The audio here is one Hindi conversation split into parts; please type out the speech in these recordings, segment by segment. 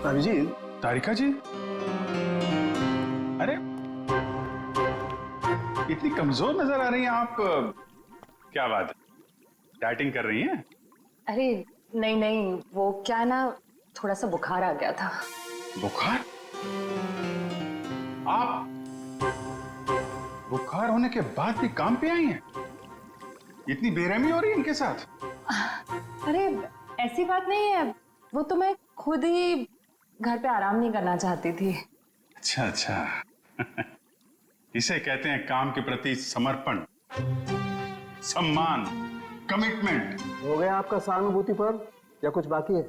अभिजीत। तारिका जी, अरे इतनी कमजोर नजर आ रही हैं आप। क्या बात है, डाइटिंग कर रही हैं? अरे नहीं नहीं, वो क्या ना, थोड़ा सा बुखार आ गया था। बुखार? आप बुखार होने के बाद भी काम पे आई हैं? इतनी बेरहमी हो रही है इनके साथ? अरे ऐसी बात नहीं है, वो तो मैं खुद ही घर पे आराम नहीं करना चाहती थी। अच्छा अच्छा। इसे कहते हैं काम के प्रति समर्पण, सम्मान, कमिटमेंट। हो गया आपका सहानुभूति पर या कुछ बाकी है?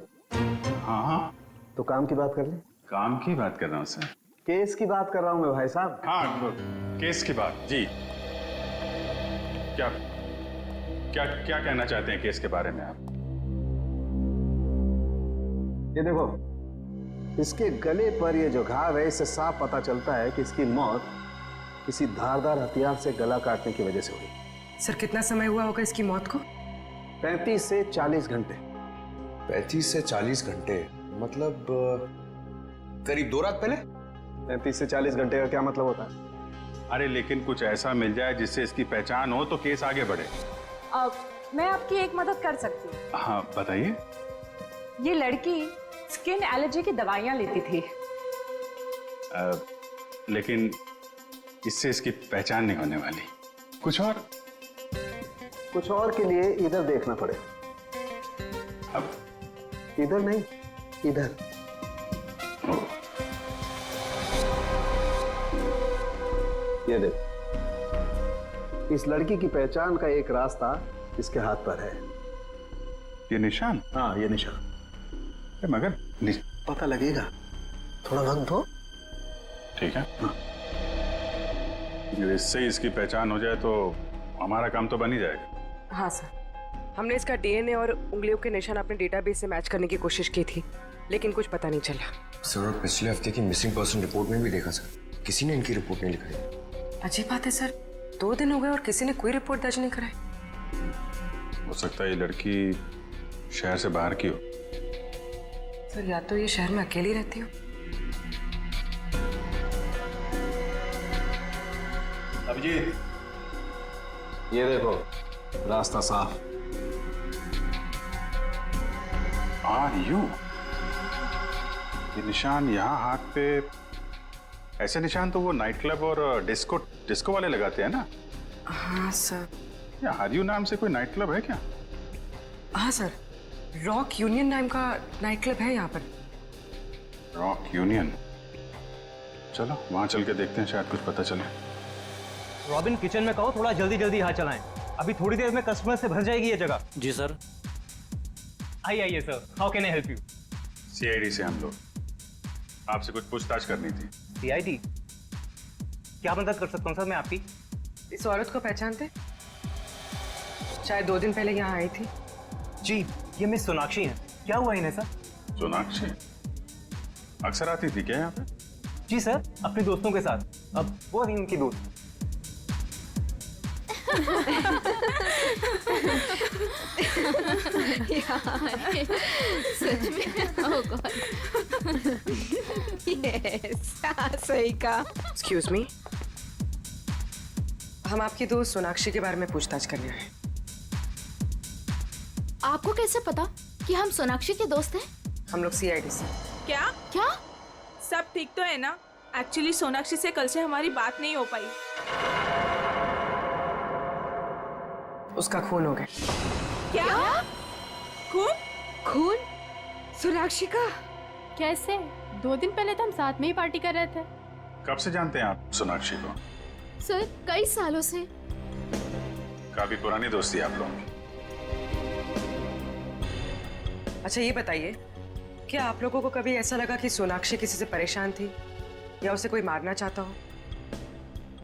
हाँ हाँ, तो काम की बात कर ले। काम की बात कर रहा हूँ सर। केस की बात कर रहा हूँ मैं भाई साहब। हाँ, केस की बात जी। क्या क्या क्या कहना चाहते हैं केस के बारे में आप? ये देखो, इसके गले पर ये जो घाव है, इससे साफ पता चलता है कि इसकी मौत किसी धारदार हथियार से गला काटने की वजह से हुई। सर कितना समय हुआ होगा इसकी मौत को? 35 से 40 घंटे। 35 से 40 घंटे मतलब करीब 2 रात पहले। 35 से 40 घंटे का क्या मतलब होता है? अरे लेकिन कुछ ऐसा मिल जाए जिससे इसकी पहचान हो तो केस आगे बढ़े। मैं आपकी एक मदद कर सकती हूँ। हाँ बताइए। ये लड़की स्किन एलर्जी की दवाइयाँ लेती थी। लेकिन इससे इसकी पहचान नहीं होने वाली। कुछ और? कुछ और के लिए इधर देखना पड़ेगा। अब इधर नहीं, इधर। ये देख, इस लड़की की पहचान का एक रास्ता इसके हाथ पर है। ये निशान? हाँ, ये निशान। मगर पता लगेगा, थोड़ा वक्त दो। ठीक है। हाँ। अगर इससे इसकी पहचान हो जाए तो हमारा काम तो बन ही जाएगा। हाँ सर, हमने इसका डीएनए और उंगलियों के निशान अपने डेटाबेस से मैच करने की कोशिश की थी, लेकिन कुछ पता नहीं चला। सर और पिछले हफ्ते की मिसिंग पर्सन रिपोर्ट में भी देखा सर, किसी ने इनकी रिपोर्ट नहीं लिखाई। अजीब बात है सर, 2 दिन हो गए और किसी ने कोई रिपोर्ट दर्ज नहीं कराई। हो सकता है ये लड़की शहर से बाहर की हो। सर या तो ये शहर में अकेली रहती हो। अभिजीत, ये देखो, रास्ता साफ। Are you? ये निशान यहाँ हाथ पे, ऐसे निशान तो वो नाइट क्लब और डिस्को वाले लगाते हैं ना? हाँ सर। या आर यू नाम से कोई नाइट क्लब है क्या? हाँ सर, रॉक यूनियन नाम का नाइट क्लब है यहाँ पर। Rock union? चलो वहां चल के देखते हैं, शायद कुछ पता चले। रॉबिन, किचन में कहो थोड़ा जल्दी जल्दी यहाँ चलाएं। अभी थोड़ी देर में कस्टमर से भर जाएगी ये जगह। जी सर। आइए sir, how can I help you? CID से हम लोग, आपसे कुछ पूछताछ करनी थी। सीआईडी? क्या मदद कर सकता हूँ सर मैं आपकी? इस औरत को पहचानते? शायद 2 दिन पहले यहाँ आई थी। जी, ये मिस सोनाक्षी हैं। क्या हुआ इन्हें सर? सोनाक्षी अक्सर आती थी क्या यहाँ पे? जी सर, अपने दोस्तों के साथ। अब वो नहीं उनकी दोस्त। सच में? ओह गॉड। यस, सही कहा। एक्सक्यूज मी, हम आपकी दोस्त सोनाक्षी के बारे में पूछताछ करने आए हैं। आपको कैसे पता कि हम सोनाक्षी के दोस्त हैं? हम लोग सीआईडी से। क्या क्या? सब ठीक तो है ना? एक्चुअली सोनाक्षी से कल से हमारी बात नहीं हो पाई। उसका खून हो गया। क्या? खून? खून? सोनाक्षी का? कैसे? 2 दिन पहले तो हम साथ में ही पार्टी कर रहे थे। कब से जानते हैं आप सोनाक्षी को? सर, कई सालों से। काफी पुरानी दोस्ती आप लोगों की। अच्छा ये बताइए, क्या आप लोगों को कभी ऐसा लगा कि सोनाक्षी किसी से परेशान थी या उसे कोई मारना चाहता हो?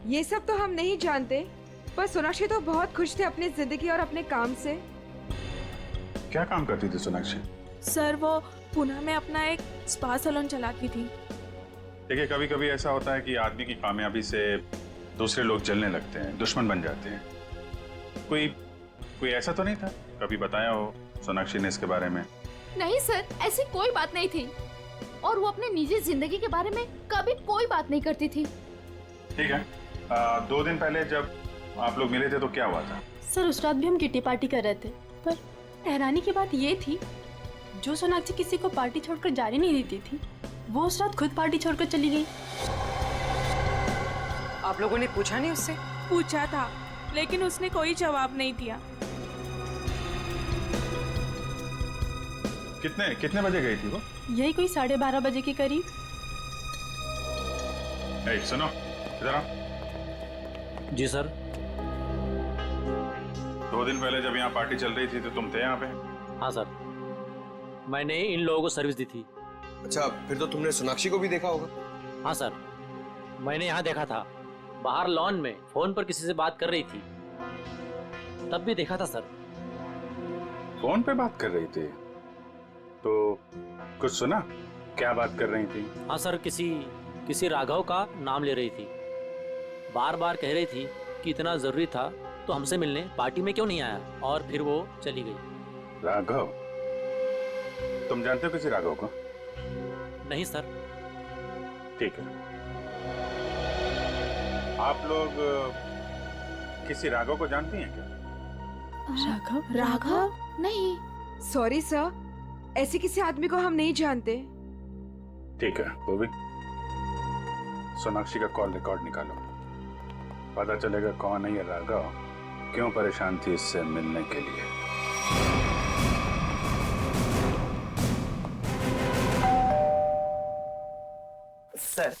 ये सब तो हम नहीं जानते, पर सोनाक्षी तो बहुत खुश थे अपनी जिंदगी और अपने काम से। क्या काम करती थी सोनाक्षी? सर वो पुणे में अपना एक स्पा सैलून चलाती थी। देखिए, कभी कभी ऐसा होता है कि आदमी की कामयाबी से दूसरे लोग जलने लगते हैं, दुश्मन बन जाते हैं। कोई ऐसा तो नहीं था? कभी बताया हो सोनाक्षी ने इसके बारे में? नहीं सर, ऐसी कोई बात नहीं थी। और वो अपने निजी जिंदगी के बारे में कभी कोई बात नहीं करती थी। ठीक है, 2 दिन पहले जब आप लोग मिले थे तो क्या हुआ था? सर उस रात भी हम किटी पार्टी कर रहे थे, पर हैरानी की बात ये थी, जो सोनाक्षी किसी को पार्टी छोड़कर जाने नहीं देती थी, वो उस रात खुद पार्टी छोड़कर चली गई। आप लोगों ने पूछा नहीं उससे? पूछा था, लेकिन उसने कोई जवाब नहीं दिया। कितने बजे गई थी वो? यही कोई 12:30 बजे के करीब। ए, सुनो इधर आओ। जी सर। 2 दिन पहले जब यहाँ पार्टी चल रही थी तो तुम थे यहाँ पे? हाँ सर, मैंने इन लोगों को सर्विस दी थी। अच्छा, फिर तो तुमने सोनाक्षी को भी देखा होगा। हाँ सर, मैंने यहाँ देखा था, बाहर लॉन में फोन पर किसी से बात कर रही थी, तब भी देखा था सर। फोन पे बात कर रही थी तो कुछ सुना? क्या बात कर रही थी? हाँ सर, किसी राघव का नाम ले रही थी, बार बार कह रही थी कि इतना जरूरी था तो हमसे मिलने पार्टी में क्यों नहीं आया, और फिर वो चली गई। राघव? तुम जानते हो किसी राघव को? नहीं सर। ठीक है, आप लोग किसी राघव को जानती हैं क्या? राघव? राघव? नहीं। सॉरी सर, ऐसे किसी आदमी को हम नहीं जानते। ठीक है, वो भी सोनाक्षी का कॉल रिकॉर्ड निकालो, पता चलेगा कौन है ये राघव, क्यों परेशान थी इससे मिलने के लिए। सर,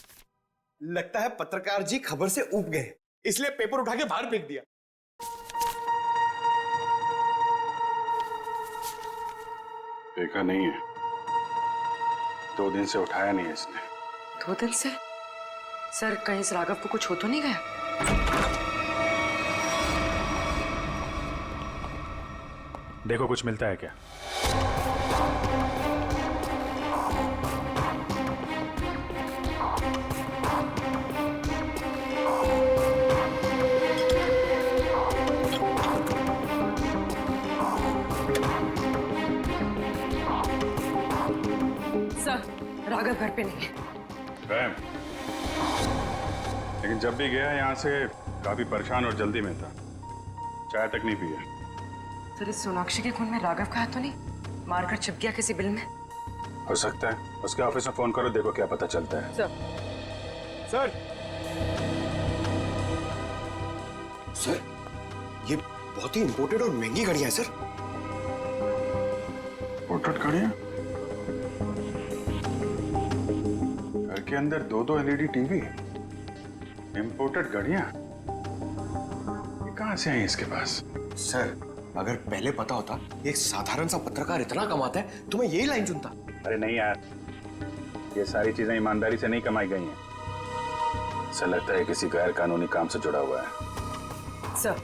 लगता है पत्रकार जी खबर से ऊब गए, इसलिए पेपर उठा के बाहर फेंक दिया। देखा नहीं है, 2 दिन से उठाया नहीं है इसने। 2 दिन से? सर कहीं इस राघव को कुछ हो तो नहीं गया? देखो कुछ मिलता है क्या? सर राघव घर पे नहीं है। रैम, लेकिन जब भी गया यहाँ से काफी परेशान और जल्दी में था, चाय तक नहीं पिया। सर इस सोनाक्षी के खून में राघव का हाथ तो नहीं? मारकर छिप गया किसी बिल में? हो सकता है, उसके ऑफिस में फोन करो, देखो क्या पता चलता है। सर, सर, ये बहुत ही इंपोर्टेड और महंगी घड़ियां हैं सर। इंपोर्टेड घड़ियां? घर के अंदर 2-2 LED टीवी, इंपोर्टेड घड़ियां, ये कहां से आई इसके पास? सर, अगर पहले पता होता एक साधारण सा पत्रकार इतना कमाता है तो मैं यही लाइन चुनता। अरे नहीं यार, ये सारी चीजें ईमानदारी से नहीं कमाई गई हैं। ऐसा लगता है किसी गैर कानूनी काम से जुड़ा हुआ है। सर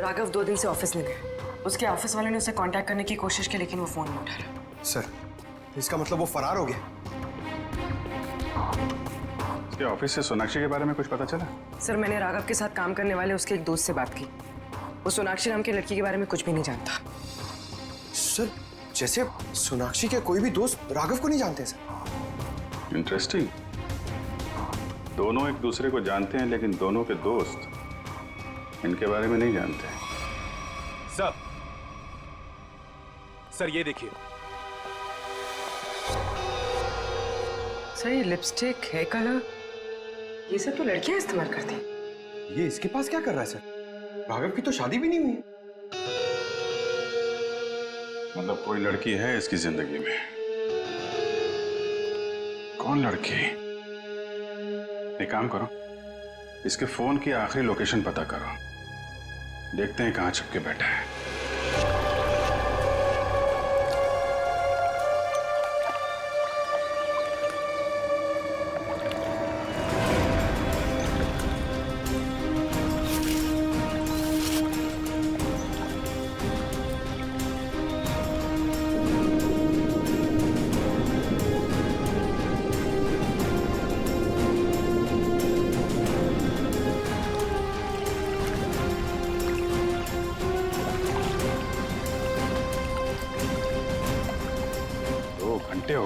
राघव 2 दिन से ऑफिस नहीं गया, उसके ऑफिस वाले ने उसे कांटेक्ट करने की कोशिश की लेकिन वो फोन नहीं उठा रहा। सर, इसका मतलब वो फरार हो गया। उसके ऑफिस से सोनाक्षी के बारे में कुछ पता चला? सर मैंने राघव के साथ काम करने वाले उसके एक दोस्त से बात की, वो सोनाक्षी नाम की लड़की के बारे में कुछ भी नहीं जानता। सर, जैसे सोनाक्षी के कोई भी दोस्त राघव को नहीं जानते सर। इंटरेस्टिंग, दोनों एक दूसरे को जानते हैं लेकिन दोनों के दोस्त इनके बारे में नहीं जानते। सर ये देखिए। सर ये लिपस्टिक, हेयर कलर, ये सब तो लड़कियां इस्तेमाल करती हैं। ये इसके पास क्या कर रहा है सर? राघव की तो शादी भी नहीं हुई। मतलब कोई लड़की है इसकी जिंदगी में? कौन लड़की? एक काम करो, इसके फोन की आखिरी लोकेशन पता करो, देखते हैं कहां छुप के बैठा है।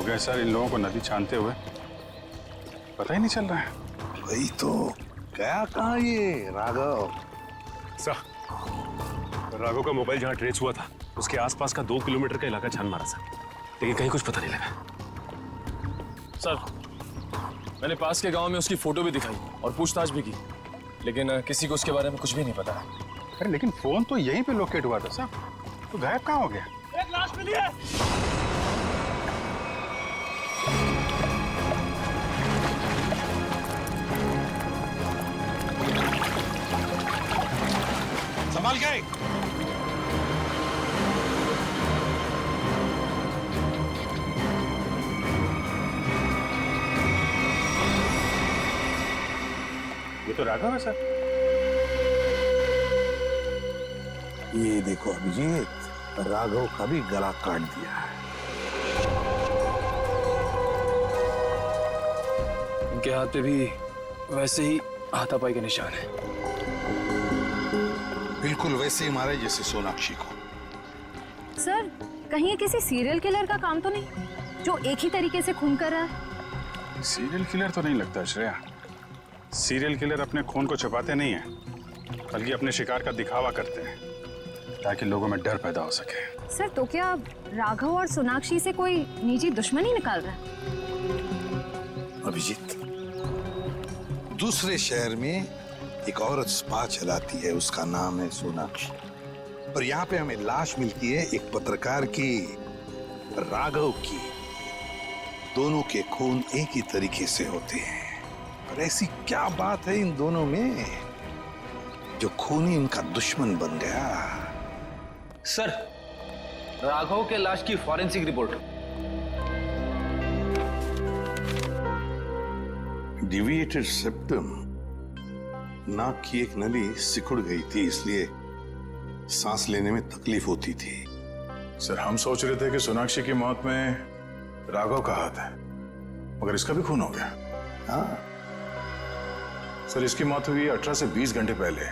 गए सर, इन लोगों को नदी छानते हुए पता ही नहीं चल रहा है। वही तो, गया कहाँ ये राघव? सर, राघव का मोबाइल जहाँ ट्रेस हुआ था उसके आसपास का 2 किलोमीटर का इलाका छान मारा सर, लेकिन कहीं कुछ पता नहीं लगा। सर, मैंने पास के गांव में उसकी फोटो भी दिखाई और पूछताछ भी की, लेकिन किसी को उसके बारे में कुछ भी नहीं पता। अरे लेकिन फोन तो यहीं पे लोकेट हुआ था सर, तो गायब कहाँ हो गया? एक लाश मिली है। संभाल गए। ये तो राघव है सर। ये देखो अभिजीत, राघव का भी गला काट दिया है। इनके हाथ पे भी वैसे ही हाथापाई के निशान है। बिल्कुल वैसे ही मारे जैसे सोनाक्षी को। सर, कहीं ये किसी सीरियल किलर का काम तो नहीं जो एक ही तरीके से खून कर रहा है? सीरियल किलर तो नहीं लगता श्रेया। सीरियल किलर अपने खून को छुपाते नहीं हैं, बल्कि अपने शिकार का दिखावा करते हैं ताकि लोगों में डर पैदा हो सके। सर, तो क्या राघव और सोनाक्षी से कोई निजी दुश्मनी निकाल रहा है? अभिजीत, दूसरे शहर में एक औरत स्पा चलाती है, उसका नाम है सोनाक्षी, और यहाँ पे हमें लाश मिलती है एक पत्रकार की, राघव की। दोनों के खून एक ही तरीके से होते हैं, पर ऐसी क्या बात है इन दोनों में जो खूनी इनका दुश्मन बन गया? सर, राघव के लाश की फॉरेंसिक रिपोर्ट। डिविएटेड सेप्टम, नाक की एक नली सिकुड़ गई थी, इसलिए सांस लेने में तकलीफ होती थी। सर, हम सोच रहे थे कि सोनाक्षी की मौत में राघव का हाथ है, मगर इसका भी खून हो गया। हाँ सर, इसकी मौत हुई 18 से 20 घंटे पहले,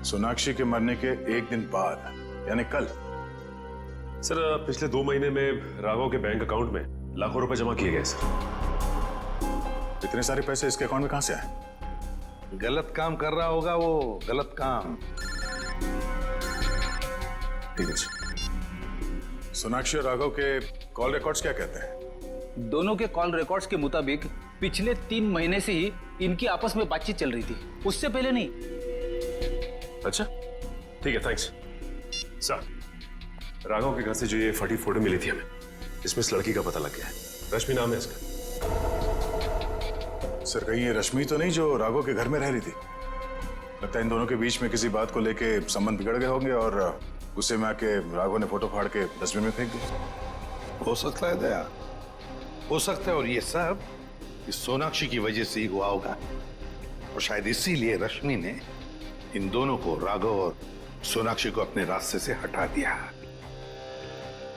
सोनाक्षी के मरने के एक दिन बाद, यानी कल। सर, पिछले 2 महीने में राघव के बैंक अकाउंट में लाखों रुपए जमा किए गए सर। इतने सारे पैसे इसके अकाउंट में कहां से आए? गलत काम कर रहा होगा वो, गलत काम। ठीक है सर। सोनाक्षी और राघव के कॉल रिकॉर्ड्स क्या कहते हैं? दोनों के कॉल रिकॉर्ड्स के मुताबिक पिछले 3 महीने से ही इनकी आपस में बातचीत चल रही थी, उससे पहले नहीं। अच्छा, ठीक है, थैंक्स। सर, राघव के घर से जो ये फटी फोटो मिली थी हमें, इसमें इस लड़की का पता लग गया है। रश्मि नाम है इसका। सर, कहीं ये रश्मि तो नहीं जो राघव के घर में रह रही थी? लगता है इन दोनों के बीच में किसी बात को लेके संबंध बिगड़ गए होंगे और गुस्से में आके राघव ने फोटो फाड़ के डस्टबिन में फेंक दी। हो सकता है दया, हो सकता है, और ये सब इस सोनाक्षी की वजह से ही हुआ होगा, और शायद इसीलिए रश्मि ने इन दोनों को, राघव और सोनाक्षी को, अपने रास्ते से हटा दिया।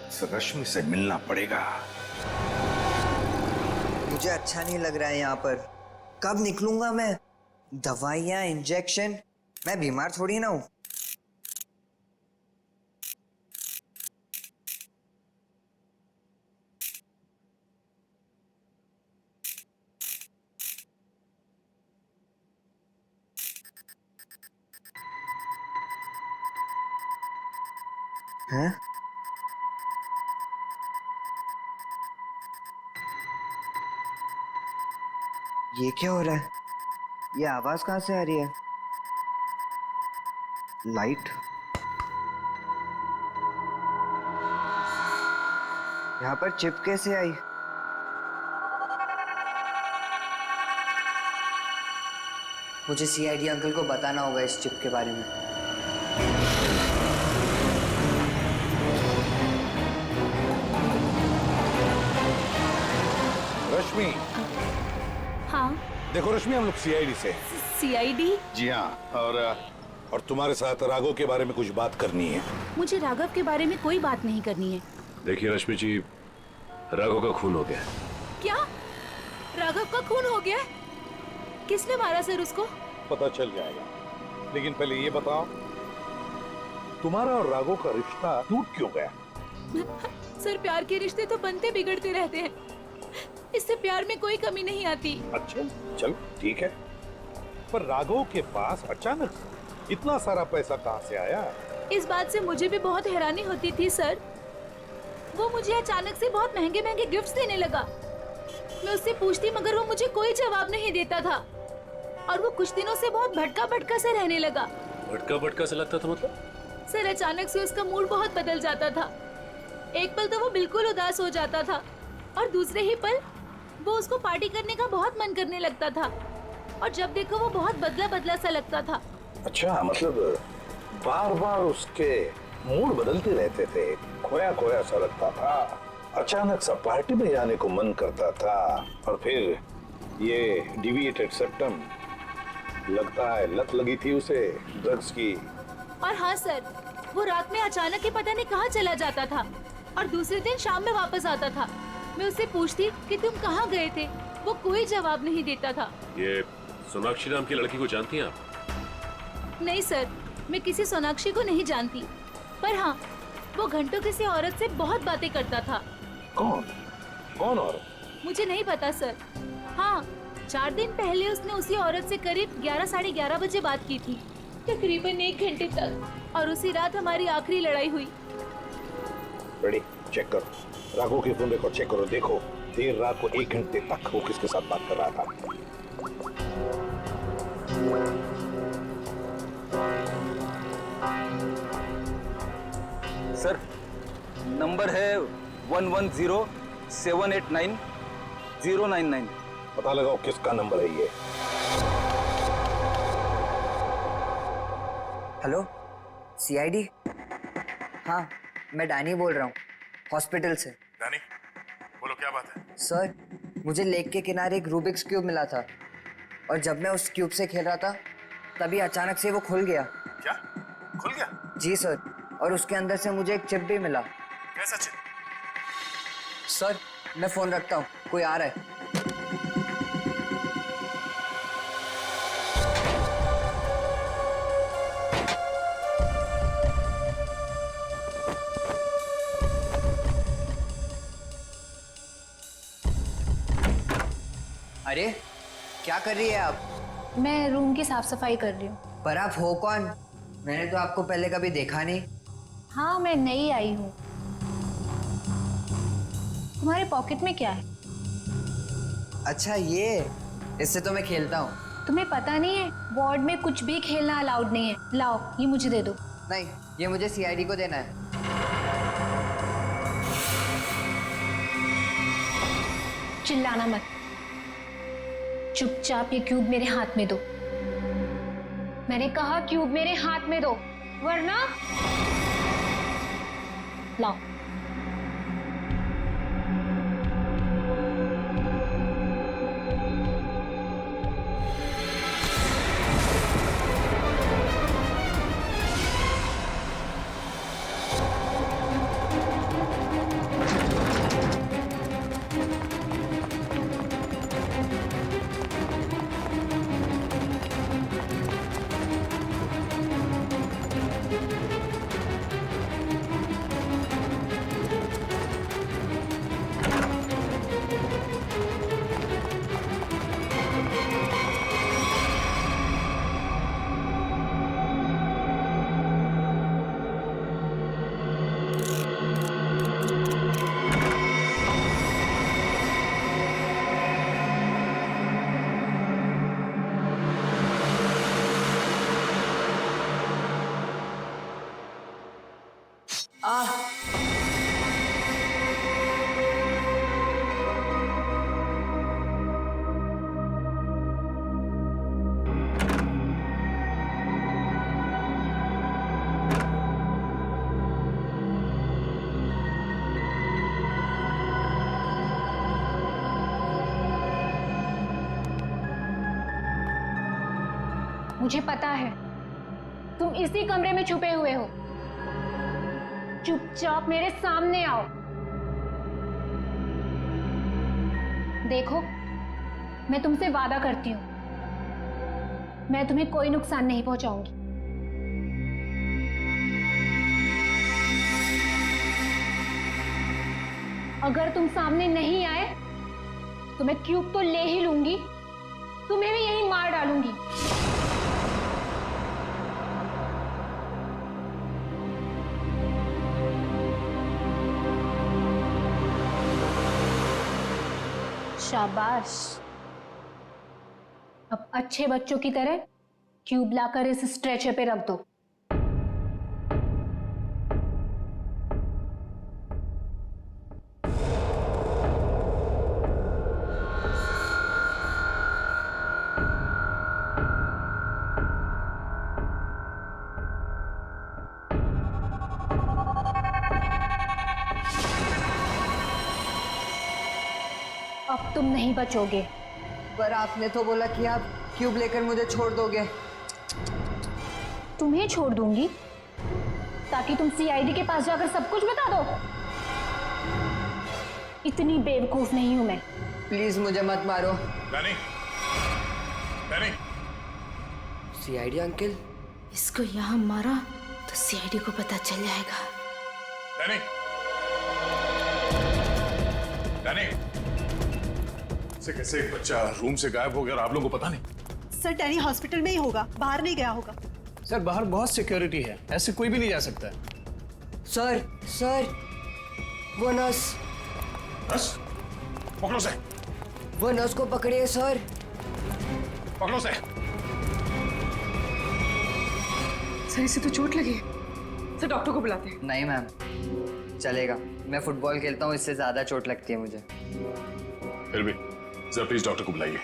इस रश्मि से मिलना पड़ेगा। मुझे अच्छा नहीं लग रहा है यहाँ पर। कब निकलूंगा मैं? दवाइयाँ, इंजेक्शन, मैं बीमार थोड़ी ना हूँ। हैं? ये क्या हो रहा है? ये आवाज कहाँ से आ रही है? लाइट? यहाँ पर चिप कैसे आई? मुझे सीआईडी अंकल को बताना होगा इस चिप के बारे में। रश्मि। हाँ। देखो रश्मि, हम लोग सीआईडी से। सीआईडी? जी हाँ, और तुम्हारे साथ राघव के बारे में कुछ बात करनी है। मुझे राघव के बारे में कोई बात नहीं करनी है। देखिए रश्मि जी, राघव का खून हो गया। क्या? राघव का खून हो गया? किसने मारा सर उसको? पता चल जाएगा, लेकिन पहले ये बताओ, तुम्हारा और राघव का रिश्ता टूट क्यों गया? सर, प्यार के रिश्ते तो बनते बिगड़ते रहते हैं। इससे प्यार में कोई कमी नहीं आती। अच्छा चलो ठीक है, पर राघव के पास अचानक से इतना सारा पैसा कहाँ से आया? इस बात से मुझे भी बहुत हैरानी होती थी सर। वो मुझे अचानक से बहुत महंगे महंगे गिफ्ट्स देने लगा। मैं उससे पूछती मगर वो मुझे कोई जवाब नहीं देता था और वो कुछ दिनों से बहुत भटका भटका से रहने लगा। भटका भटका से लगता था मतलब? सर अचानक से उसका मूड बहुत बदल जाता था। एक पल तो वो बिल्कुल उदास हो जाता था और दूसरे ही पल वो उसको पार्टी करने का बहुत मन करने लगता था और जब देखो वो बहुत बदला बदला सा लगता था। अच्छा, मतलब बार बार उसके मूड बदलते रहते थे, खोया खोया सा लगता था, अचानक सा पार्टी में जाने को मन करता था और फिर ये डिविएटेड सेप्टम, लगता है लत लगी थी उसे ड्रग्स की। और हाँ सर, वो रात में अचानक ही पता नहीं कहाँ चला जाता था और दूसरे दिन शाम में वापस आता था। मैं उससे पूछती कि तुम कहाँ गए थे, वो कोई जवाब नहीं देता था। ये सोनाक्षी नाम की लड़की को जानती हैं आप? नहीं सर, मैं किसी सोनाक्षी को नहीं जानती, पर हाँ वो घंटों किसी औरत से बहुत बातें करता था। कौन कौन औरत? मुझे नहीं पता सर। हाँ, 4 दिन पहले उसने उसी औरत से करीब 11 साढ़े 11 बजे बात की थी, तकरीबन 1 घंटे तक, और उसी रात हमारी आखिरी लड़ाई हुई। रेडी, चेक करो राघव के फोन रिकॉर्ड चेक करो, देखो देर रात को 1 घंटे तक वो किसके साथ बात कर रहा था। सर नंबर है 110789 पता लगाओ किसका नंबर है ये। Hello CID? हाँ मैं डैनी बोल रहा हूँ, हॉस्पिटल से। डैनी बोलो, क्या बात है? सर मुझे लेक के किनारे एक रूबिक्स क्यूब मिला था और जब मैं उस क्यूब से खेल रहा था तभी अचानक से वो खुल गया। क्या खुल गया? जी सर, और उसके अंदर से मुझे एक चिप भी मिला। कैसा चिप? सर मैं फोन रखता हूँ, कोई आ रहा है। अरे क्या कर रही है आप? मैं रूम की साफ सफाई कर रही हूँ। पर आप हो कौन? मैंने तो आपको पहले कभी देखा नहीं। हाँ मैं नई आई हूँ। तुम्हारे पॉकेट में क्या है? अच्छा ये, इससे तो मैं खेलता हूँ। तुम्हें पता नहीं है वार्ड में कुछ भी खेलना अलाउड नहीं है। लाओ ये मुझे दे दो। नहीं, ये मुझे सीआईडी को देना है। चिल्लाना मत, चुपचाप ये क्यूब मेरे हाथ में दो। मैंने कहा क्यूब मेरे हाथ में दो, वरना लाओ। मुझे पता है तुम इसी कमरे में छुपे हुए हो। चुपचाप मेरे सामने आओ। देखो मैं तुमसे वादा करती हूं, मैं तुम्हें कोई नुकसान नहीं पहुंचाऊंगी। अगर तुम सामने नहीं आए तो मैं क्यूब तो ले ही लूंगी, तुम्हें भी यहीं मार डालूंगी। शाबाश। अब अच्छे बच्चों की तरह क्यूब लाकर इस स्ट्रेचर पे रख दो। अब तुम नहीं बचोगे। पर आपने तो बोला कि आप क्यूब लेकर मुझे छोड़ दोगे। तुम्हें छोड़ दूंगी ताकि तुम सीआईडी के पास जाकर सब कुछ बता दो। इतनी बेवकूफ नहीं हूं मैं। प्लीज मुझे मत मारो। Danny, Danny. CID uncle? इसको यहाँ मारा तो सीआईडी को पता चल जाएगा। Danny, Danny. से कैसे एक बच्चा रूम से गायब हो गया और आप लोगों को पता नहीं? सर डैनी हॉस्पिटल में ही होगा, बाहर नहीं गया होगा। सर बाहर बहुत सिक्योरिटी है, ऐसे कोई भी नहीं जा सकता। सर सर वो नर्स। नर्स? पकड़ो से। वो नर्स को पकड़िए सर। पकड़ो से। सर इसे तो चोट लगी है। सर डॉक्टर को बुलाते हैं। नहीं मैम, चलेगा। मैं फुटबॉल खेलता हूँ, इससे ज्यादा चोट लगती है मुझे। फिर भी जरा प्लीज डॉक्टर को बुलाइए।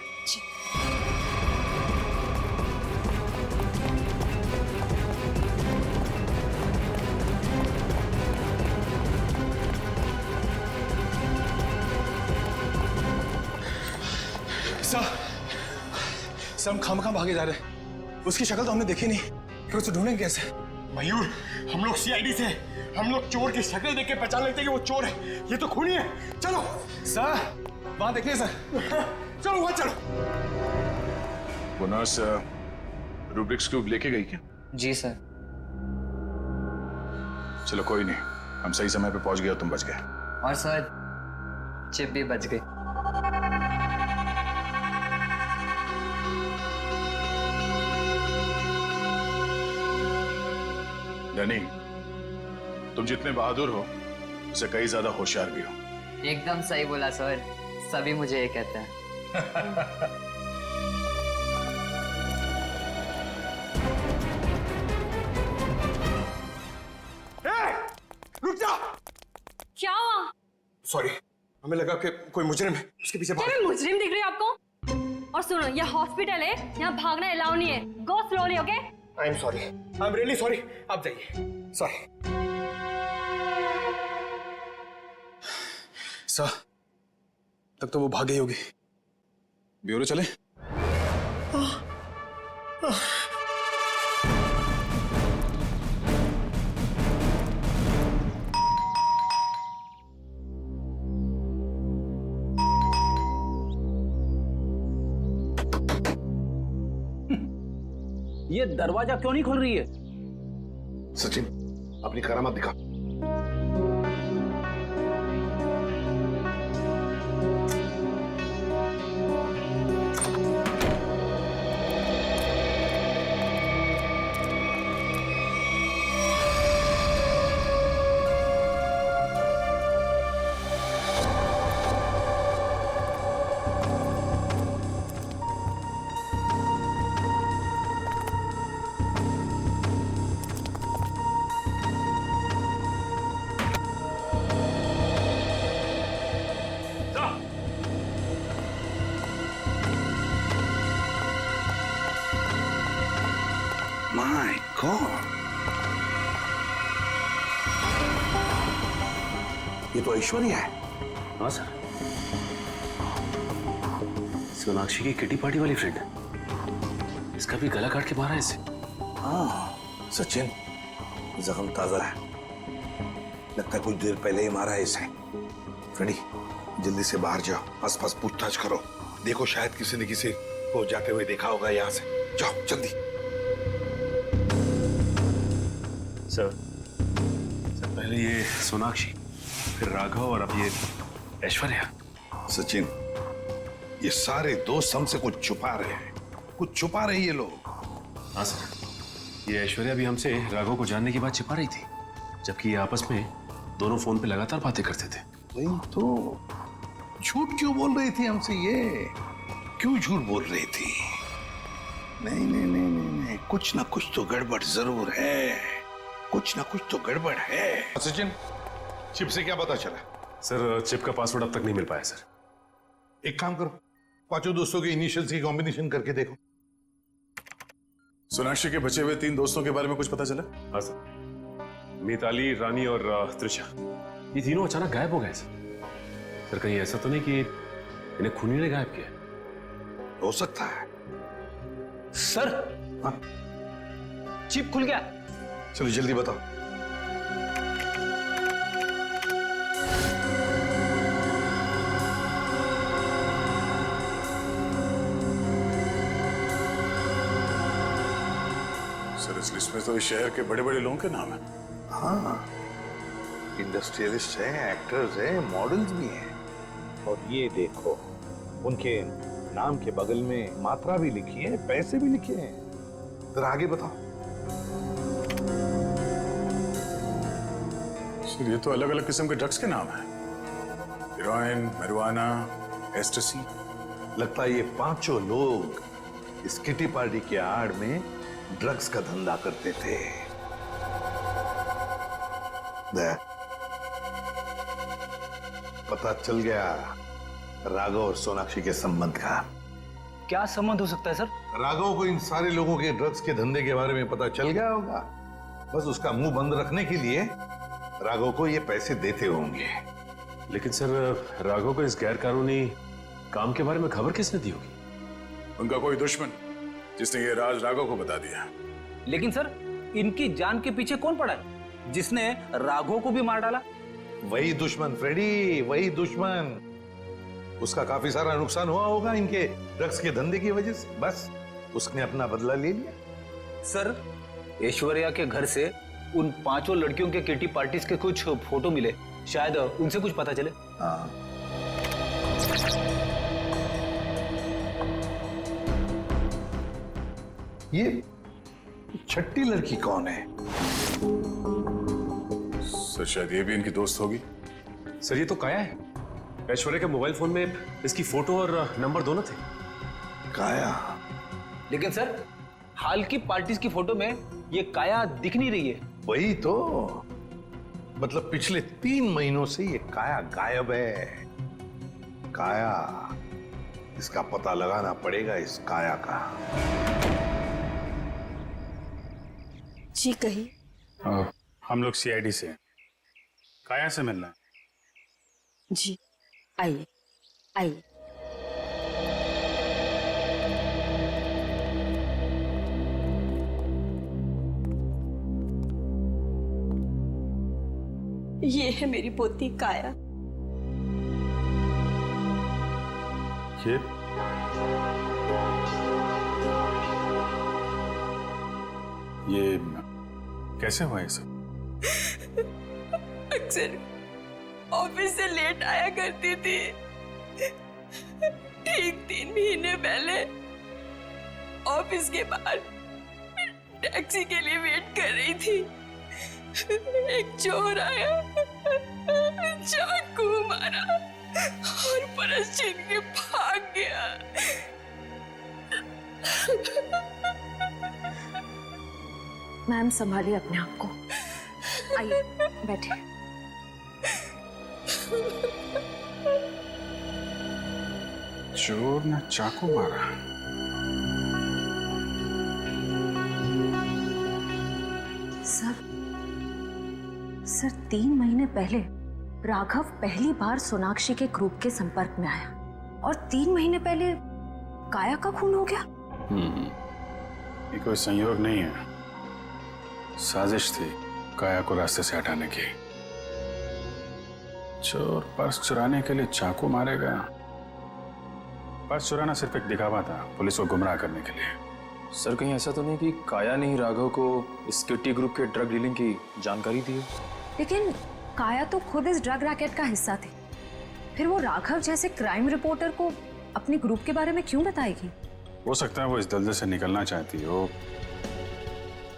सर हम खामखा भागे जा रहे हैं। उसकी शक्ल तो हमने देखी नहीं, फिर उसे ढूंढेंगे कैसे? मयूर, हम लोग सीआईडी से, हम लोग चोर की शक्ल देख के पहचान लेते हैं कि वो चोर है। ये तो खूनी है। चलो सर, वहां देखिए सर। चलो वहां चलो। वो नर्स रूब्रिक्स क्यूब लेके गई क्या? जी सर। चलो कोई नहीं, हम सही समय पे पहुंच गए और तुम बच गए। और सर चिप भी बच गई। डैनी, तुम जितने बहादुर हो उससे कई ज्यादा होशियार भी हो। एकदम सही बोला सर, सभी मुझे ये कहते हैं। रुक जा। क्या हुआ? सॉरी, हमें लगा कि कोई मुजरिम है, उसके पीछे भाग। क्या मैं मुजरिम दिख रही हूँ आपको? और सुनो, ये हॉस्पिटल है, यहाँ भागना अलाउ नहीं है। गो slowly, okay? I am sorry, I am really sorry. आप जाइए। सॉरी सर, तब तो वो भाग गई होगी। ब्यूरो चले? ये दरवाजा क्यों नहीं खोल रही है? सचिन, अपनी करामात दिखा। My God! ये तो ऐश्वर्या है। हाँ सर, सोनाक्षी की किटी पार्टी वाली फ्रेंड। इसका भी गला काट के मारा है इसे। हाँ सचिन, जख्म ताजा है, लगता है कुछ देर पहले ही मारा है इसे। फ्रेंडी, जल्दी से बाहर जाओ, आसपास पूछताछ करो, देखो शायद किसी ने किसी को जाते हुए देखा होगा यहाँ से। जाओ जल्दी। सर, पहले ये सोनाक्षी, फिर राघव और अब ये ऐश्वर्या। सचिन, ये सारे दोस्त हमसे कुछ छुपा रहे हैं, कुछ छुपा रहे ये लोग। हाँ सर, ये ऐश्वर्या भी हमसे राघव को जानने की बात छिपा रही थी, जबकि ये आपस में दोनों फोन पे लगातार बातें करते थे। वही तो, झूठ क्यों बोल रही थी हमसे ये? क्यों झूठ बोल रही थी? नहीं नहीं नहीं नहीं नहीं, कुछ ना कुछ तो गड़बड़ जरूर है, कुछ ना कुछ तो गड़बड़ है। सचिन, चिप से क्या पता चला? सर, चिप का पासवर्ड अब तक नहीं मिल पाया सर। एक काम करो, पांचों दोस्तों के इनिशियल्स की कॉम्बिनेशन करके देखो। सोनाक्षी के बचे हुए 3 दोस्तों के बारे में कुछ पता चला? हाँ सर, मिताली, रानी और त्रिशा, ये तीनों अचानक गायब हो गए सर। कहीं ऐसा तो नहीं कि इन्हें खूनी ने गायब किया? हो सकता है सर। हाँ? चिप खुल गया। चलो जल्दी बताओ। सर, इस लिस्ट में तो इस शहर के बड़े बड़े लोगों के नाम है। हाँ, इंडस्ट्रियलिस्ट हैं, एक्टर्स हैं, मॉडल्स भी हैं। और ये देखो, उनके नाम के बगल में मात्रा भी लिखी है, पैसे भी लिखे हैं। तो आगे बताओ। सर, ये तो अलग अलग किस्म के ड्रग्स के नाम हैं। Heroin, marijuana, एस्टेसी। लगता है ये पांचों लोग इस किटी पार्टी के आड़ में ड्रग्स का धंधा करते थे। पता चल गया राघव और सोनाक्षी के संबंध का। क्या संबंध हो सकता है सर? राघव को इन सारे लोगों के ड्रग्स के धंधे के बारे में पता चल गया होगा। बस उसका मुंह बंद रखने के लिए राघव को ये पैसे देते होंगे। लेकिन सर, राघव को इस गैर कानूनी काम के बारे में खबर किसने दी होगी? उनका कोई दुश्मन जिसने ये राज राघव को बता दिया। लेकिन सर, इनकी जान के पीछे कौन पड़ा है जिसने राघव को भी मार डाला? वही दुश्मन फ्रेडी, वही दुश्मन। उसका काफी सारा नुकसान हुआ होगा इनके ड्रग्स के धंधे की वजह से। बस उसने अपना बदला ले लिया। सर, ऐश्वर्या के घर से उन 5 लड़कियों के किटी पार्टीज के कुछ फोटो मिले, शायद उनसे कुछ पता चले। हाँ। ये छठी लड़की कौन है? सर, शायद ये भी इनकी दोस्त होगी। सर, ये तो काया है। ऐश्वर्या के मोबाइल फोन में इसकी फोटो और नंबर दोनों थे। काया? लेकिन सर, हाल की पार्टीज की फोटो में ये काया दिख नहीं रही है। वही तो, मतलब पिछले 3 महीनों से ये काया गायब है। काया, इसका पता लगाना पड़ेगा, इस काया का। जी कही। हम लोग CID से हैं। काया से मिलना है। जी आइए आइए। ये है मेरी पोती काया। ये कैसे हुआ ये सब? अक्सर ऑफिस से लेट आया करती थी। ठीक 3 महीने पहले ऑफिस के बाहर टैक्सी के लिए वेट कर रही थी। एक चोर आया, चाकू मारा और परस छीन के भाग गया। मैम, संभालिए अपने आप को। आइए बैठिए। चोर ने चाकू मारा। सर 3 महीने पहले राघव पहली बार सोनाक्षी के ग्रुप के संपर्क में आया और 3 महीने पहले काया का खून हो गया। ये कोई संयोग नहीं है, साजिश थी काया को रास्ते से हटाने की। चोर पर्स चुराने के लिए चाकू मारेगा। पर्स चुराना सिर्फ एक दिखावा था, पुलिस को गुमराह करने के लिए। सर, कहीं ऐसा तो नहीं कि काया ने ही राघव को इस किटी ग्रुप के ड्रग डीलिंग की जानकारी दी है? लेकिन काया तो खुद इस ड्रग रैकेट का हिस्सा थी। फिर वो राघव जैसे क्राइम रिपोर्टर को अपने ग्रुप के बारे में क्यों बताएगी? हो सकता है वो इस दलदल से निकलना चाहती हो,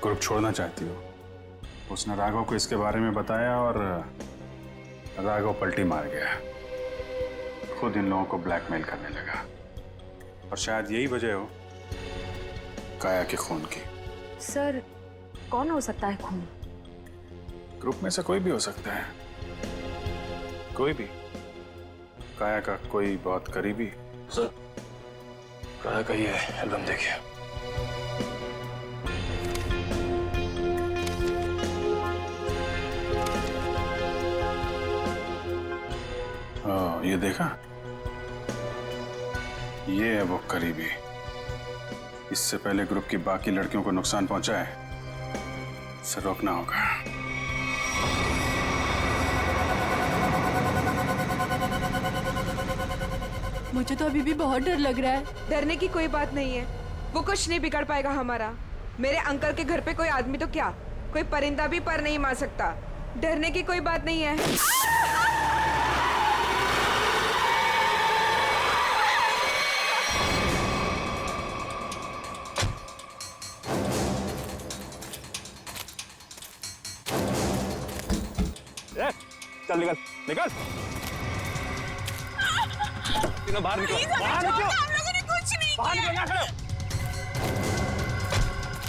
ग्रुप छोड़ना चाहती हो। उसने राघव को इसके बारे में बताया और राघव पलटी मार गया, खुद इन लोगों को ब्लैकमेल करने लगा। और शायद यही वजह हो काया के खून की। सर, कौन हो सकता है खून? ग्रुप में से कोई भी हो सकता है, कोई भी। काया का कोई बहुत करीबी। सर, काया का ये एल्बम देखिए। ये देखा, ये है वो करीबी। इससे पहले ग्रुप की बाकी लड़कियों को नुकसान पहुंचा है, इसे रोकना होगा। मुझे तो अभी भी बहुत डर लग रहा है। डरने की कोई बात नहीं है, वो कुछ नहीं बिगाड़ पाएगा हमारा। मेरे अंकल के घर पे कोई आदमी तो क्या, कोई परिंदा भी पर नहीं मार सकता। डरने की कोई बात नहीं है। चल निकल निकल, तीनों बाहर निकलो, बाहर निकलो। हम लोगों ने कुछ नहीं बाहर किया। निकल, ना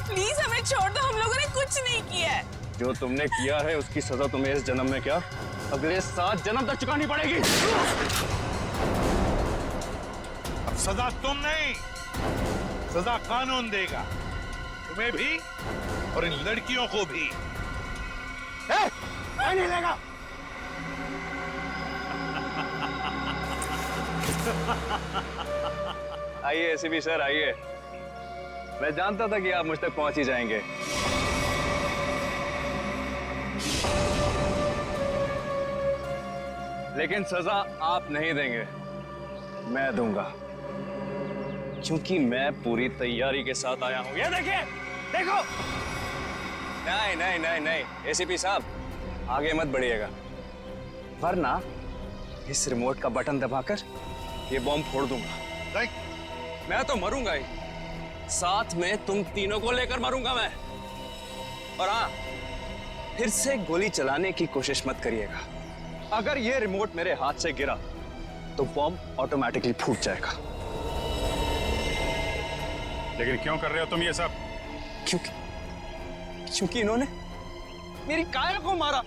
प्लीज हमें छोड़ दो, हम लोगों ने कुछ नहीं किया है। जो तुमने किया है उसकी सजा तुम्हें इस जन्म में क्या, अगले 7 जन्म तक चुकानी पड़ेगी। अब सजा तुम नहीं, सजा कानून देगा, तुम्हें भी और इन लड़कियों को भी। नहीं लेगा। आइए एसीपी सर, आइए। मैं जानता था कि आप मुझ तक पहुंच ही जाएंगे। लेकिन सजा आप नहीं देंगे, मैं दूंगा, क्योंकि मैं पूरी तैयारी के साथ आया हूं। ये देखिए, देखो। नहीं नहीं नहीं नहीं, एसीपी साहब आगे मत बढ़िएगा, वरना इस रिमोट का बटन दबाकर ये बॉम्ब फोड़ दूंगा। मैं तो मरूंगा ही, साथ में तुम तीनों को लेकर मरूंगा मैं। और हाँ, फिर से गोली चलाने की कोशिश मत करिएगा। अगर ये रिमोट मेरे हाथ से गिरा तो बॉम्ब ऑटोमेटिकली फूट जाएगा। लेकिन क्यों कर रहे हो तुम ये सब? क्योंकि इन्होंने मेरी काया को मारा।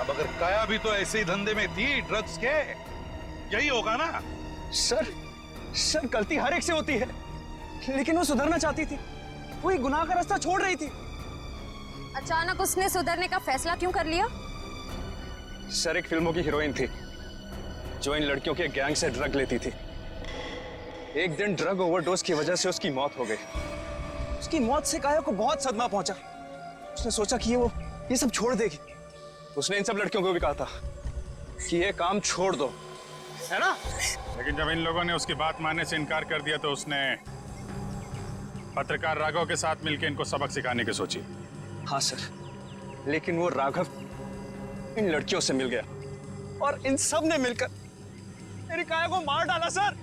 अब अगर काया भी तो ऐसे ही धंधे में थी, ड्रग्स के, यही होगा ना? सर गलती हर एक से होती है, लेकिन वो सुधरना चाहती थी, वो एक गुनाह का रास्ता छोड़ रही थी। अचानक उसने सुधरने का फैसला क्यों कर लिया? सर एक फिल्मों की हीरोइन थी जो इन लड़कियों के गैंग से ड्रग लेती थी। एक दिन ड्रग ओवरडोज की वजह से उसकी मौत हो गई। उसकी मौत से काया को बहुत सदमा पहुंचा। उसने सोचा कि ये सब छोड़ देगी। उसने इन सब लड़कियों को भी कहा था कि ये काम छोड़ दो, है ना? लेकिन जब इन लोगों ने उसकी बात मानने से इनकार कर दिया तो उसने पत्रकार राघव के साथ मिलकर इनको सबक सिखाने की सोची। हाँ सर, लेकिन वो राघव इन लड़कियों से मिल गया और इन सब ने मिलकर मेरी काया को मार डाला। सर,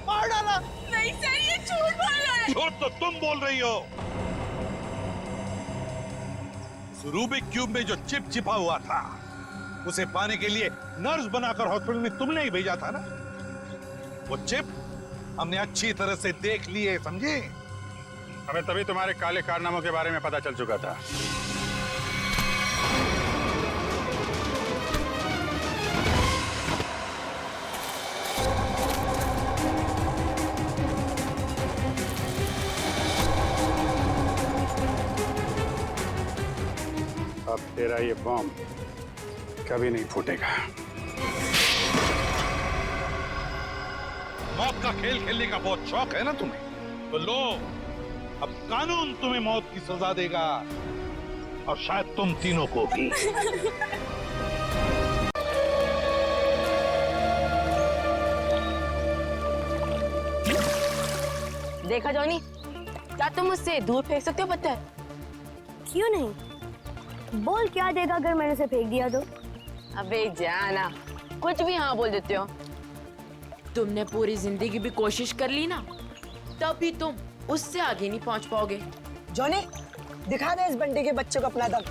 मार डाला। नहीं सर, ये झूठ बोल रहा है। झूठ तो तुम बोल रही हो। रूबिक क्यूब में जो चिप छिपा हुआ था, उसे पाने के लिए नर्स बनाकर हॉस्पिटल में तुमने ही भेजा था ना? वो चिप हमने अच्छी तरह से देख ली है, समझे? हमें तभी तुम्हारे काले कारनामों के बारे में पता चल चुका था। अब तेरा ये बॉम्ब कभी नहीं फूटेगा। मौत का खेल खेलने का बहुत शौक है ना तुम्हें? तो लो, अब कानून तुम्हें मौत की सजा देगा, और शायद तुम तीनों को भी। देखा जॉनी, क्या तुम मुझसे दूर फेंक सकते हो पत्थर? क्यों नहीं? बोल क्या देगा अगर मैंने उसे फेंक दिया तो? अबे जाना, कुछ भी हाँ बोल देते हो। तुमने पूरी जिंदगी भी कोशिश कर ली ना, तब भी तुम उससे आगे नहीं पहुंच पाओगे। जॉनी, दिखा दे इस बंटी के बच्चे को अपना दम।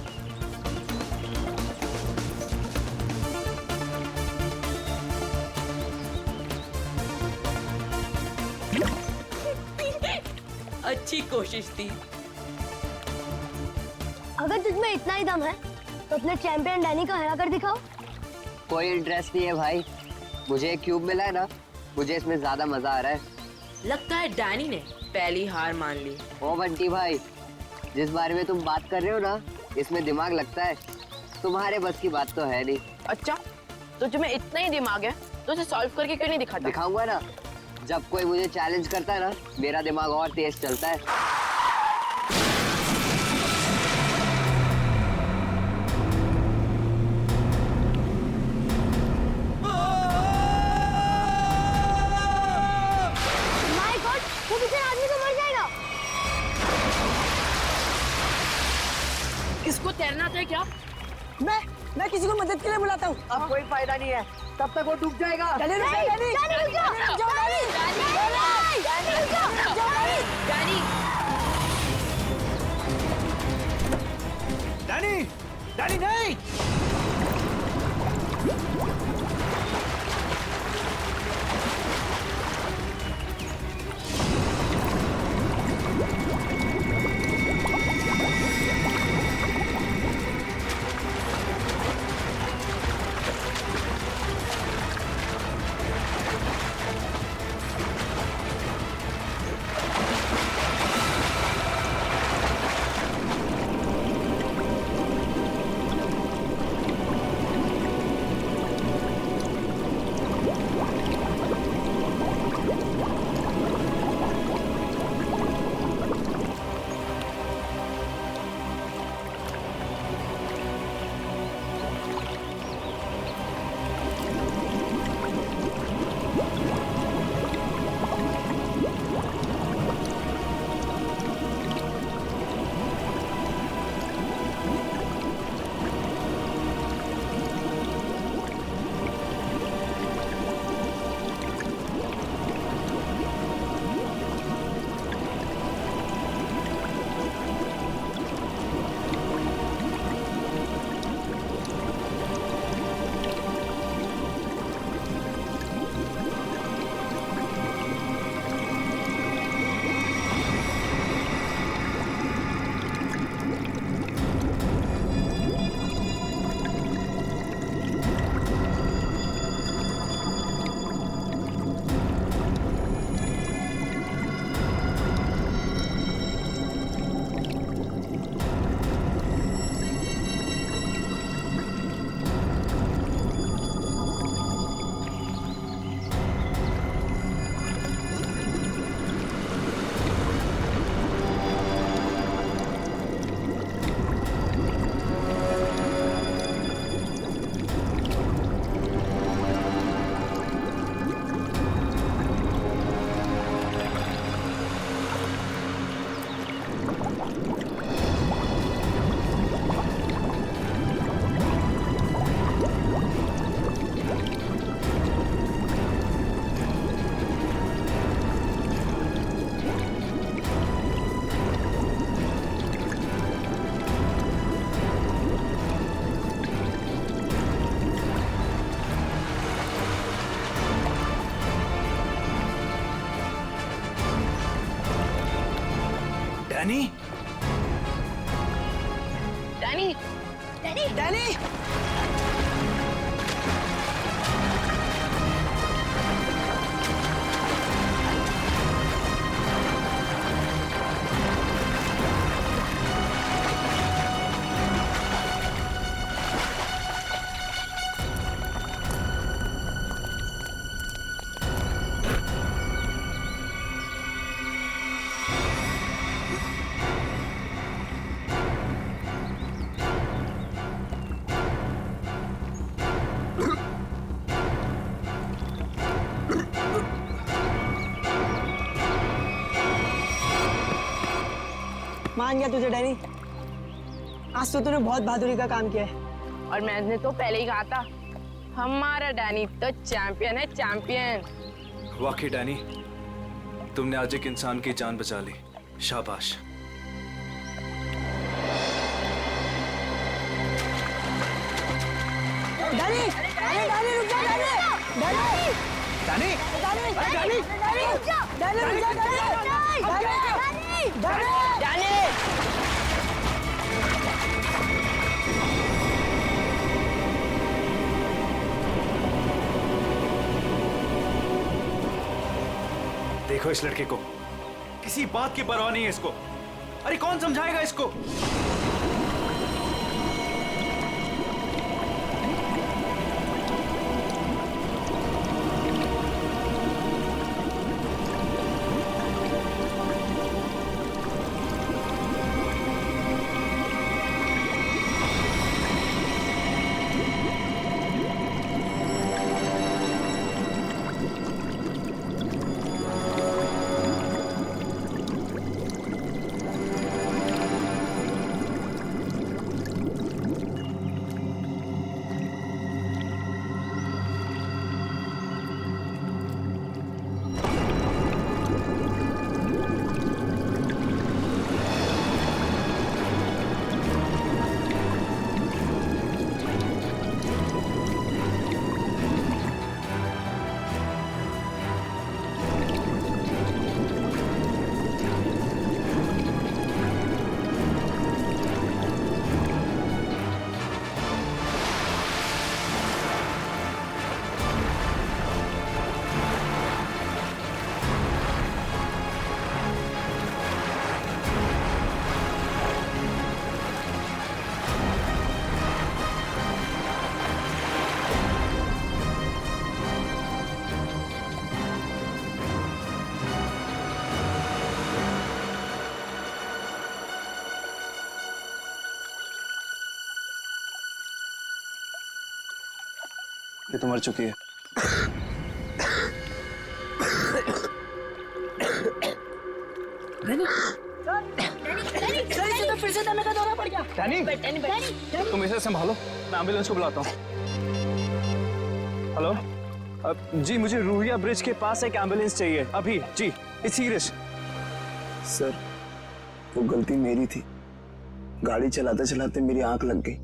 अच्छी कोशिश थी। अगर तुझमें इतना ही दम है तो अपने चैंपियन डैनी को हरा कर दिखाओ। कोई इंटरेस्ट नहीं है भाई, मुझे एक क्यूब मिला है ना, मुझे इसमें ज्यादा मजा आ रहा है। लगता है डैनी ने पहली हार मान ली। ओ बंटी भाई, जिस बारे में तुम बात कर रहे हो ना, इसमें दिमाग लगता है, तुम्हारे बस की बात तो है नहीं। अच्छा, तो तुम्हें इतना ही दिमाग है तो उसे सॉल्व करके क्यों नहीं दिखाता? दिखाऊंगा ना, जब कोई मुझे चैलेंज करता है ना, मेरा दिमाग और तेज चलता है। माय गॉड, वो बेचारा आदमी तो मर जाएगा। इसको तैरना आता है क्या? मैं किसी को मदद के लिए बुलाता हूँ। अब कोई फायदा नहीं है, तब तक वो डूब जाएगा। डैनी, डैनी, डैनी, रुक जाओ। डैनी, डैनी, रुक जाओ। डैनी, डैनी नहीं। Danny, Danny, Danny, Danny. मान गया तुझे डैनी, आज तो तूने बहुत बहादुरी का काम किया है। और मैंने तो पहले ही कहा था हमारा डैनी तो चैंपियन है, चैंपियन। वाकई डैनी, तुमने आज एक इंसान की जान बचा ली, शाबाश। डैनी, डैनी रुक जा, Danny, Danny, Danny, Danny, Danny रुक जा, डैनी रुक जा, डैनी, डैनी, डैनी। देखो इस लड़के को, किसी बात की परवाह नहीं है इसको। अरे कौन समझाएगा इसको? ये तो मर चुकी है। फिर से दमे का दौरा पड़ गया। डैनी, तुम इसे संभालो, मैं एम्बुलेंस को बुलाता हूँ। हेलो, जी मुझे रूहिया ब्रिज के पास एक एम्बुलेंस चाहिए अभी। जी, इट्स सीरियस। सर, वो गलती मेरी थी। गाड़ी चलाते चलाते मेरी आंख लग गई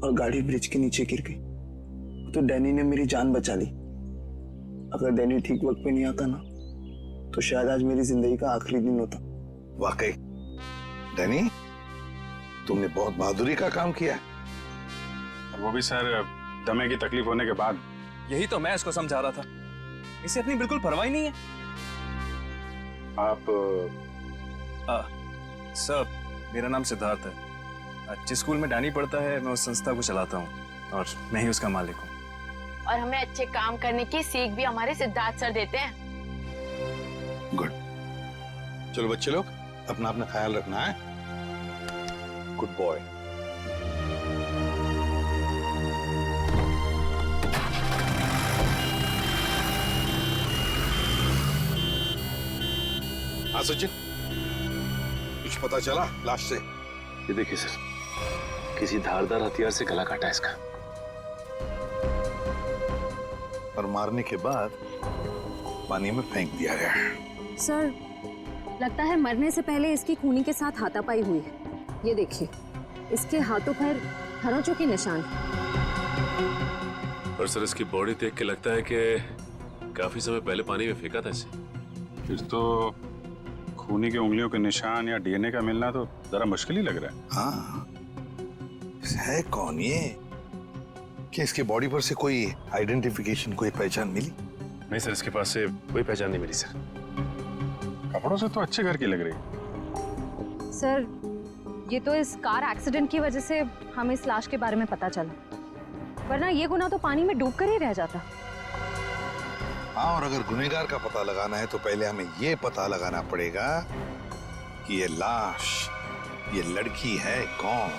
और गाड़ी ब्रिज के नीचे गिर गई। तो डैनी ने मेरी जान बचा ली। अगर डैनी ठीक वक्त पे नहीं आता ना, तो शायद आज मेरी जिंदगी का आखिरी दिन होता। वाकई डैनी, तुमने बहुत बहादुरी का काम किया। और वो भी सर दमे की तकलीफ होने के बाद। यही तो मैं इसको समझा रहा था, इसे अपनी बिल्कुल परवाह ही नहीं है। आप सर, मेरा नाम सिद्धार्थ है। जिस स्कूल में डैनी पढ़ता है, मैं उस संस्था को चलाता हूँ और मैं ही उसका मालिक हूँ। और हमें अच्छे काम करने की सीख भी हमारे सिद्धार्थ सर देते हैं। गुड। चलो बच्चे लोग, अपना अपना ख्याल रखना है। Good boy. हाँ सचिन, कुछ पता चला लाश से? ये देखिए सर, किसी धारदार हथियार से गला काटा है इसका। और मारने के बाद पानी में फेंक दिया गया। सर, लगता है मरने से पहले इसकी खूनी के साथ हाथापाई हुई है। ये देखिए, इसके हाथों पर खरोंचों के निशान। और सर, इसकी बॉडी देख के लगता है कि काफी समय पहले पानी में फेंका था इसे। फिर तो खूनी की उंगलियों के निशान या डीएनए का मिलना तो जरा मुश्किल ही लग रहा है। हाँ, है कौन ये? क्या इसके बॉडी पर से कोई आइडेंटिफिकेशन, कोई पहचान मिली? नहीं सर, इसके पास से कोई पहचान नहीं मिली सर। कपड़ों से तो अच्छे घर की लग रही। सर, ये तो इस कार एक्सीडेंट की वजह से हमें इस लाश के बारे में पता चला, वरना ये गुनाह तो पानी में डूब कर ही रह जाता। हाँ, और अगर गुनहगार का पता लगाना है तो पहले हमें ये पता लगाना पड़ेगा कि ये लाश, ये लड़की है कौन।